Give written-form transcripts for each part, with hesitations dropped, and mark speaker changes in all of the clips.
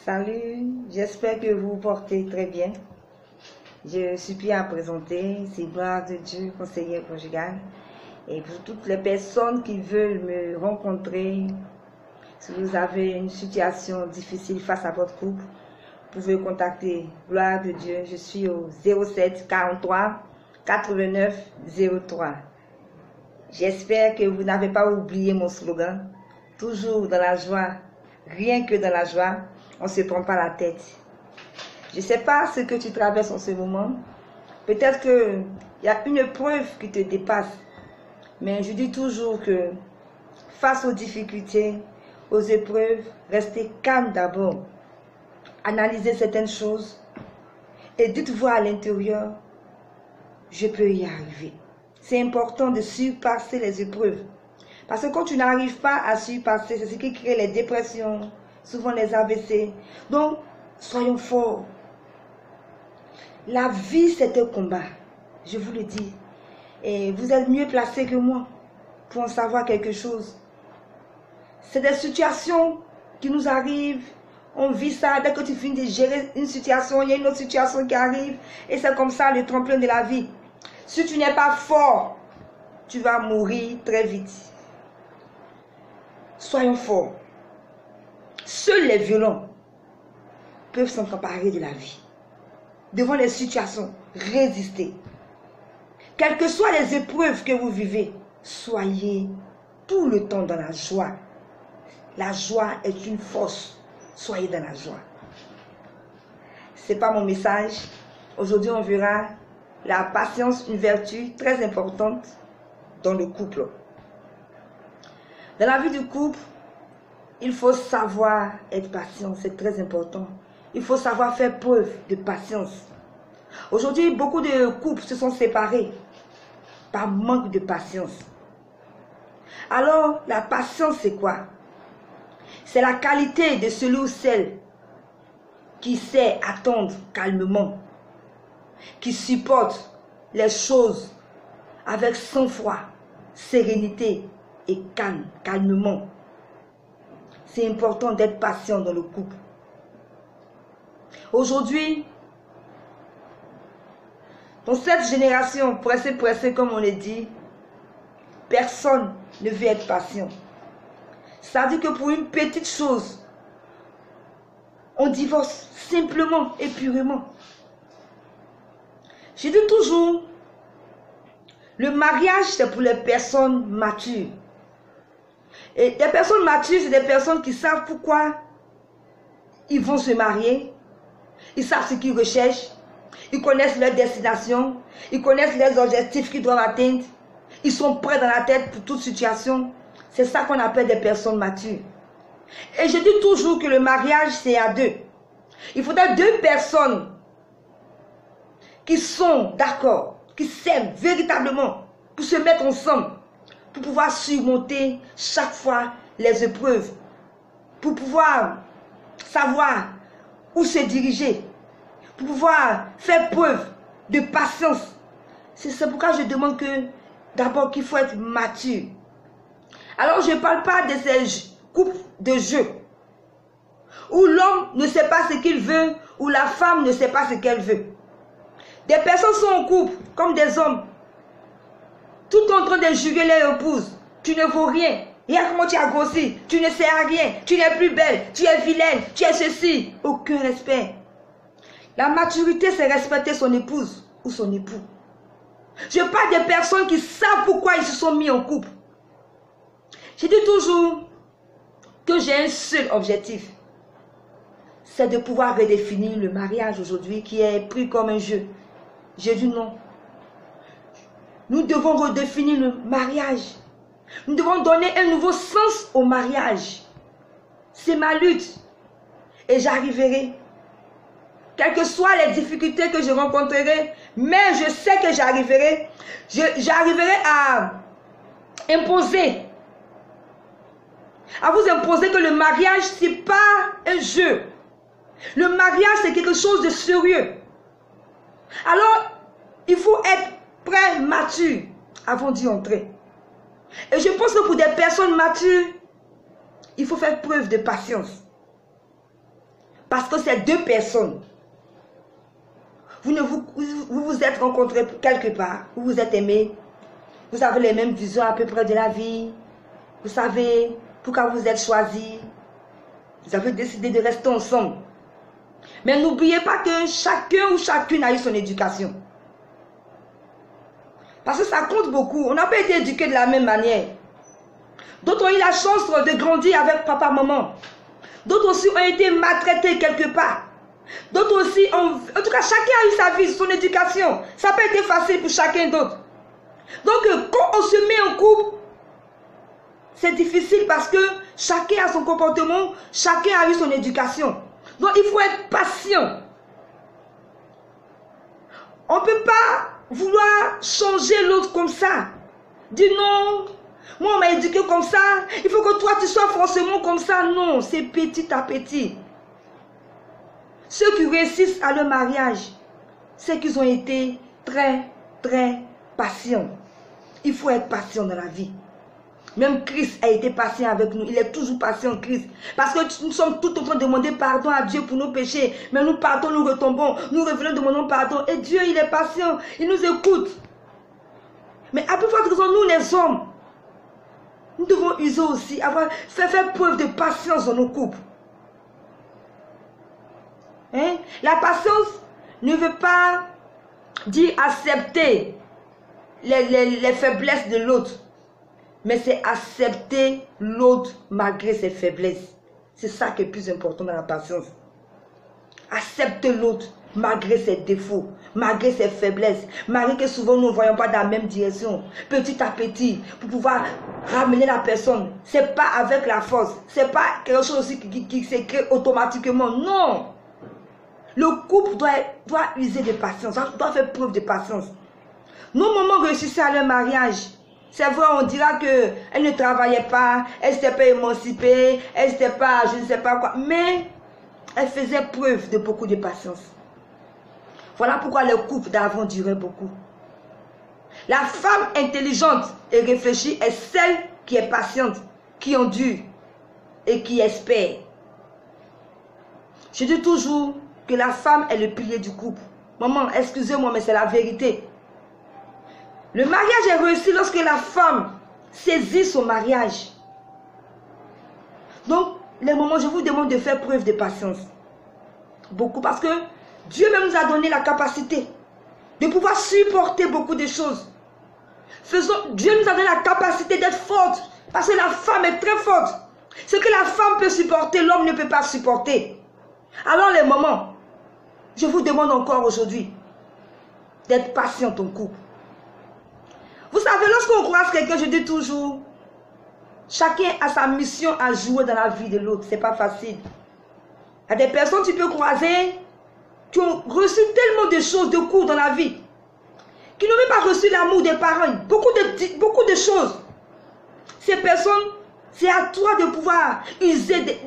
Speaker 1: Salut, j'espère que vous portez très bien. Je suis bien à présenter, c'est Gloire de Dieu, conseillère conjugale. Et pour toutes les personnes qui veulent me rencontrer, si vous avez une situation difficile face à votre couple, vous pouvez contacter Gloire de Dieu. Je suis au 07 43 89 03. J'espère que vous n'avez pas oublié mon slogan. Toujours dans la joie, rien que dans la joie, on ne se prend pas la tête. Je ne sais pas ce que tu traverses en ce moment. Peut-être qu'il y a une épreuve qui te dépasse. Mais je dis toujours que face aux difficultés, aux épreuves, restez calme d'abord. Analysez certaines choses et dites-vous à l'intérieur, je peux y arriver. C'est important de surpasser les épreuves. Parce que quand tu n'arrives pas à surpasser, c'est ce qui crée les dépressions, souvent les AVC. Donc, soyons forts. La vie, c'est un combat, je vous le dis. Et vous êtes mieux placé que moi pour en savoir quelque chose. C'est des situations qui nous arrivent. On vit ça, dès que tu finis de gérer une situation, il y a une autre situation qui arrive. Et c'est comme ça le tremplin de la vie. Si tu n'es pas fort, tu vas mourir très vite. Soyons forts. Seuls les violents peuvent s'emparer de la vie. Devant les situations, résister. Quelles que soient les épreuves que vous vivez, soyez tout le temps dans la joie. La joie est une force. Soyez dans la joie. Ce n'est pas mon message. Aujourd'hui, on verra la patience, une vertu très importante dans le couple. Dans la vie du couple, il faut savoir être patient, c'est très important. Il faut savoir faire preuve de patience. Aujourd'hui, beaucoup de couples se sont séparés par manque de patience. Alors, la patience, c'est quoi? C'est la qualité de celui ou celle qui sait attendre calmement, qui supporte les choses avec sang-froid, sérénité et calmement. C'est important d'être patient dans le couple. Aujourd'hui, dans cette génération pressée comme on le dit, personne ne veut être patient. Ça veut dire que pour une petite chose, on divorce simplement et purément. Je dis toujours, le mariage c'est pour les personnes matures. Et des personnes matures, c'est des personnes qui savent pourquoi ils vont se marier. Ils savent ce qu'ils recherchent. Ils connaissent leur destination. Ils connaissent les objectifs qu'ils doivent atteindre. Ils sont prêts dans la tête pour toute situation. C'est ça qu'on appelle des personnes matures. Et je dis toujours que le mariage, c'est à deux. Il faudrait deux personnes qui sont d'accord, qui s'aiment véritablement pour se mettre ensemble, pour pouvoir surmonter chaque fois les épreuves, pour pouvoir savoir où se diriger, pour pouvoir faire preuve de patience. C'est pourquoi je demande que d'abord qu'il faut être mature. Alors je ne parle pas de ces couples de jeu où l'homme ne sait pas ce qu'il veut, où la femme ne sait pas ce qu'elle veut. Des personnes sont en couple comme des hommes, tout en train de juger leur épouse. Tu ne vaux rien. Regarde comment tu as grossi. Tu ne sers à rien. Tu n'es plus belle. Tu es vilaine. Tu es ceci. Aucun respect. La maturité, c'est respecter son épouse ou son époux. Je parle des personnes qui savent pourquoi ils se sont mis en couple. Je dis toujours que j'ai un seul objectif. C'est de pouvoir redéfinir le mariage aujourd'hui qui est pris comme un jeu. J'ai dit non. Nous devons redéfinir le mariage. Nous devons donner un nouveau sens au mariage. C'est ma lutte. Et j'arriverai. Quelles que soient les difficultés que je rencontrerai, mais je sais que j'arriverai. J'arriverai à imposer. À vous imposer que le mariage, ce n'est pas un jeu. Le mariage, c'est quelque chose de sérieux. Alors, il faut être prêt, mature, avant d'y entrer. Et je pense que pour des personnes matures, il faut faire preuve de patience. Parce que c'est deux personnes. Vous vous êtes rencontrés quelque part, vous vous êtes aimés, vous avez les mêmes visions à peu près de la vie, vous savez pourquoi vous êtes choisis, vous avez décidé de rester ensemble. Mais n'oubliez pas que chacun ou chacune a eu son éducation. Parce que ça compte beaucoup. On n'a pas été éduqués de la même manière. D'autres ont eu la chance de grandir avec papa, maman. D'autres aussi ont été maltraités quelque part. D'autres aussi ont... En tout cas, chacun a eu sa vie, son éducation. Ça n'a pas été facile pour chacun d'autre. Donc, quand on se met en couple, c'est difficile parce que chacun a son comportement, chacun a eu son éducation. Donc, il faut être patient. On ne peut pas vouloir changer l'autre comme ça. Dis non, moi on m'a éduqué comme ça, il faut que toi tu sois forcément comme ça. Non, c'est petit à petit. Ceux qui réussissent à leur mariage, c'est qu'ils ont été très, très patients. Il faut être patient dans la vie. Même Christ a été patient avec nous. Il est toujours patient, Christ. Parce que nous sommes tous en train de demander pardon à Dieu pour nos péchés. Mais nous partons, nous retombons. Nous revenons, demandons pardon. Et Dieu, il est patient. Il nous écoute. Mais à plus forte raison, nous les hommes, nous devons user aussi, faire preuve de patience dans nos couples. Hein? La patience ne veut pas dire accepter les faiblesses de l'autre. Mais c'est accepter l'autre malgré ses faiblesses. C'est ça qui est le plus important dans la patience. Accepter l'autre malgré ses défauts, malgré ses faiblesses, malgré que souvent nous ne voyons pas dans la même direction. Petit à petit, pour pouvoir ramener la personne. Ce n'est pas avec la force. Ce n'est pas quelque chose aussi qui se crée automatiquement. Non. Le couple doit user de patience, doit faire preuve de patience. Nos mamans réussissaient à leur mariage. C'est vrai, on dira qu'elle ne travaillait pas, elle n'était pas émancipée, elle n'était pas, je ne sais pas quoi. Mais elle faisait preuve de beaucoup de patience. Voilà pourquoi le couple d'avant durait beaucoup. La femme intelligente et réfléchie est celle qui est patiente, qui endure et qui espère. Je dis toujours que la femme est le pilier du couple. Maman, excusez-moi, mais c'est la vérité. Le mariage est réussi lorsque la femme saisit son mariage. Donc, les moments, je vous demande de faire preuve de patience. Beaucoup, parce que Dieu même nous a donné la capacité de pouvoir supporter beaucoup de choses. Dieu nous a donné la capacité d'être forte, parce que la femme est très forte. Ce que la femme peut supporter, l'homme ne peut pas supporter. Alors les moments, je vous demande encore aujourd'hui d'être patient en couple. Vous savez, lorsqu'on croise quelqu'un, je dis toujours, chacun a sa mission à jouer dans la vie de l'autre. Ce n'est pas facile. Il y a des personnes que tu peux croiser qui ont reçu tellement de choses, de cours dans la vie, qui n'ont même pas reçu l'amour des parents. Beaucoup de choses. Ces personnes, c'est à toi de pouvoir user,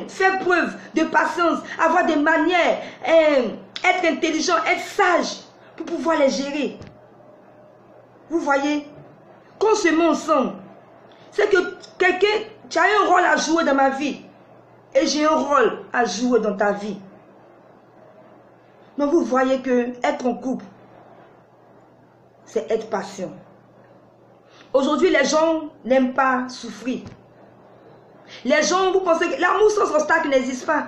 Speaker 1: faire preuve de patience, avoir des manières, être intelligent, être sage, pour pouvoir les gérer. Vous voyez, quand on se met ensemble, c'est que quelqu'un, tu as un rôle à jouer dans ma vie. Et j'ai un rôle à jouer dans ta vie. Donc vous voyez que être en couple, c'est être patient. Aujourd'hui, les gens n'aiment pas souffrir. Les gens, vous pensez que l'amour sans obstacle n'existe pas.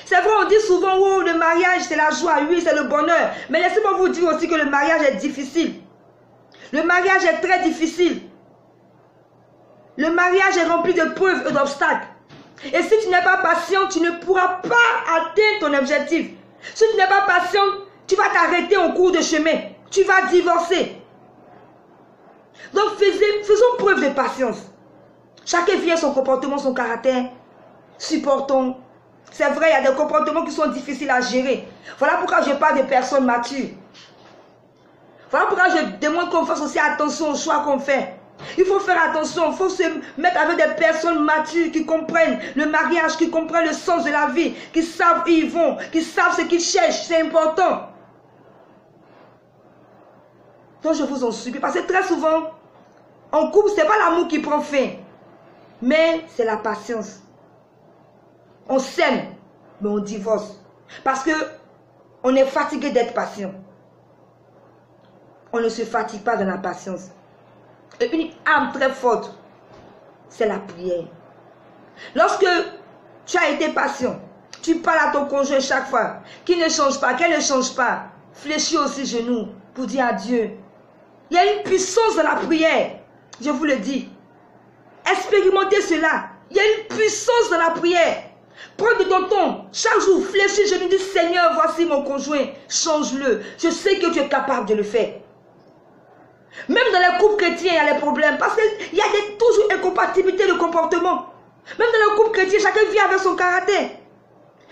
Speaker 1: C'est vrai, on dit souvent, oh, le mariage, c'est la joie, oui, c'est le bonheur. Mais laissez-moi vous dire aussi que le mariage est difficile. Le mariage est très difficile. Le mariage est rempli de preuves et d'obstacles. Et si tu n'es pas patient, tu ne pourras pas atteindre ton objectif. Si tu n'es pas patient, tu vas t'arrêter en cours de chemin. Tu vas divorcer. Donc faisons preuve de patience. Chacun vit son comportement, son caractère. Supportons. C'est vrai, il y a des comportements qui sont difficiles à gérer. Voilà pourquoi je parle de personnes matures. Voilà pourquoi je demande qu'on fasse aussi attention aux choix qu'on fait. Il faut faire attention, il faut se mettre avec des personnes matures qui comprennent le mariage, qui comprennent le sens de la vie, qui savent où ils vont, qui savent ce qu'ils cherchent, c'est important. Donc je vous en supplie, parce que très souvent, en couple, ce n'est pas l'amour qui prend fin, mais c'est la patience. On s'aime, mais on divorce. Parce que on est fatigué d'être patient. On ne se fatigue pas dans la patience. Et une âme très forte, c'est la prière. Lorsque tu as été patient, tu parles à ton conjoint chaque fois, qu'il ne change pas, qu'elle ne change pas, fléchis aussi genoux pour dire à Dieu. Il y a une puissance dans la prière, je vous le dis. Expérimentez cela. Il y a une puissance dans la prière. Prends de ton temps, chaque jour, fléchis genoux, dis Seigneur, voici mon conjoint, change-le. Je sais que tu es capable de le faire. Même dans les couples chrétiens, il y a des problèmes. Parce qu'il y a toujours incompatibilité de comportement. Même dans les couples chrétiens, chacun vit avec son caractère.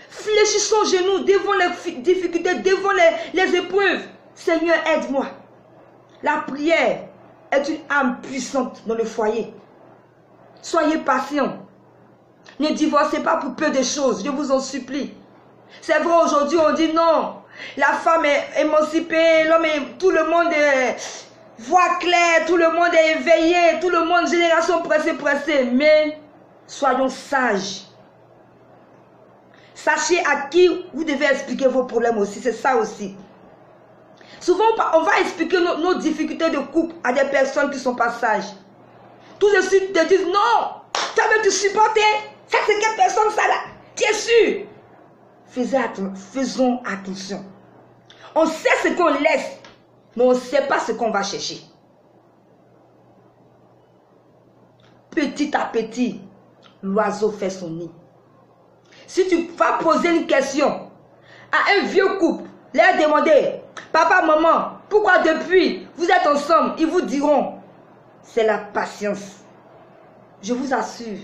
Speaker 1: Fléchissons genoux devant les difficultés, devant les épreuves. Seigneur, aide-moi. La prière est une âme puissante dans le foyer. Soyez patients. Ne divorcez pas pour peu de choses, je vous en supplie. C'est vrai, aujourd'hui on dit non. La femme est émancipée, l'homme est... Tout le monde voit clair, tout le monde est éveillé, tout le monde, génération pressée. Mais soyons sages. Sachez à qui vous devez expliquer vos problèmes aussi, c'est ça aussi. Souvent, on va expliquer nos difficultés de couple à des personnes qui ne sont pas sages. Tout de suite, te disent non, toi même tu supportes, ça c'est quelle personne ça là, tu es sûr? Faisons attention. On sait ce qu'on laisse, mais on ne sait pas ce qu'on va chercher. Petit à petit, l'oiseau fait son nid. Si tu vas poser une question à un vieux couple, leur demander, papa, maman, pourquoi depuis vous êtes ensemble, ils vous diront, c'est la patience. Je vous assure,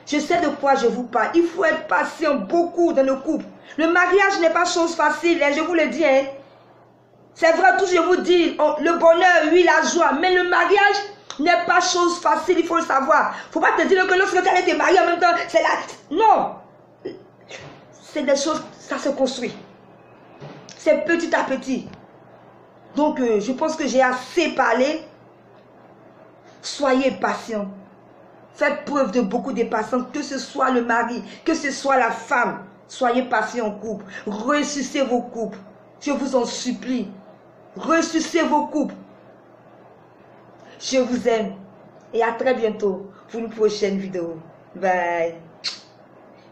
Speaker 1: je sais de quoi je vous parle. Il faut être patient beaucoup dans le couple. Le mariage n'est pas chose facile, hein, je vous le dis. Hein. C'est vrai, tout je vous dis, le bonheur, oui, la joie, mais le mariage n'est pas chose facile, il faut le savoir. Il ne faut pas te dire que lorsque tu as été marié en même temps, c'est là. Non, c'est des choses, ça se construit. C'est petit à petit. Donc, je pense que j'ai assez parlé. Soyez patients. Faites preuve de beaucoup de patience, que ce soit le mari, que ce soit la femme. Soyez patients en couple. Ressuscitez vos couples. Je vous en supplie. Ressuscitez vos couples. Je vous aime. Et à très bientôt pour une prochaine vidéo. Bye.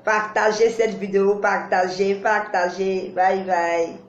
Speaker 1: Partagez cette vidéo. Partagez. Bye bye.